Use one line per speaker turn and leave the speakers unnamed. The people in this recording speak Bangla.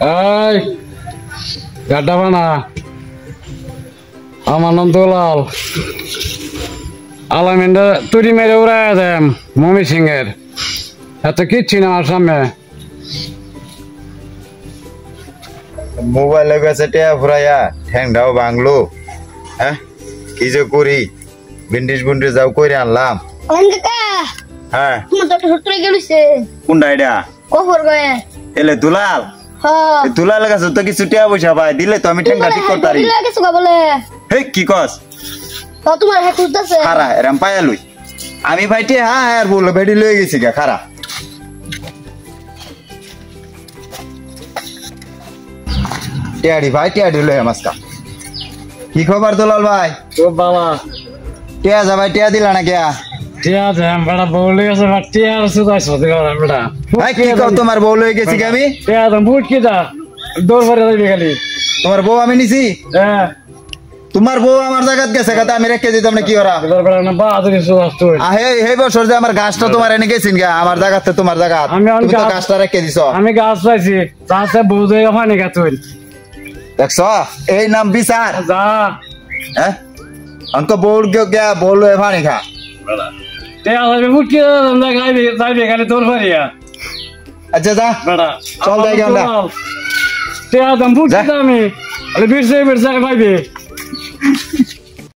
এই গাড্ডা বানা আমার নাম দুলাল আলামিনটা তুড়ি মেরে উড়াইয়া দেম মমি সিং এর এত কিচ্ছি না আমার সামনে
মোবাইলে গেছে টেয়া ফুরাইয়া ঠ্যাংটাও ভাঙলো হ্যাঁ কি যে করি বিন্ডিস বুন্ডিস যাও করে আনলাম হ্যাঁ কোনটা এটা এলে দুলাল দুলাল কাছে তো কিছু টেয়া পয়সা পাই দিলে তো আমি ঠ্যাংটা ঠিক করতে পারি হে কি কস খারা এরম পায়া লই আমি ভাইটি হ্যাঁ আর বললো বেডি লয়ে গেছি গা খারা টেয়াডি ভাই টেয়াডি লয়ে মাসকা কি খবর দুলাল ভাই
ও বাবা
টেয়া যা ভাই টেয়া দিলা না কেয়া
টিয়া দেম বড় বউলে গেছে বা টিয়া সুদাই সতে গেলাম বেটা
ভাই কি কও তোমার বউ লয়ে গেছি কি আমি
টিয়া দম বুট কি দা দৌড় ভরে যাবি খালি
তোমার বউ আমি নিছি
হ্যাঁ
তোমার বউ আমার জায়গাত গেছে কথা আমি রেখে দিতাম না কি ওরা
এবার বেটা না বাহাদুরি সুদাস তুই
হে বছর যে আমার গাছটা তোমার এনে গেছিন গা আমার জায়গাতে তোমার জায়গা তুমি তো গাছটা রেখে দিছো
আমি গাছ পাইছি তাতে বউ দই ওখানে গা তুই
দেখছো এই নাম বিচার
যা
হ্যাঁ অন্ত বউর গিয়া বললো এখানে খা
টিয়া যাবে বুট কি দা গাইবি যাইবি খালি দৌড় ভরিয়া
আচ্ছা যা
বেটা
চল যাই আমরা
টিয়া দম বুট কি আমি আরে বিরসে বিরসে গাইবি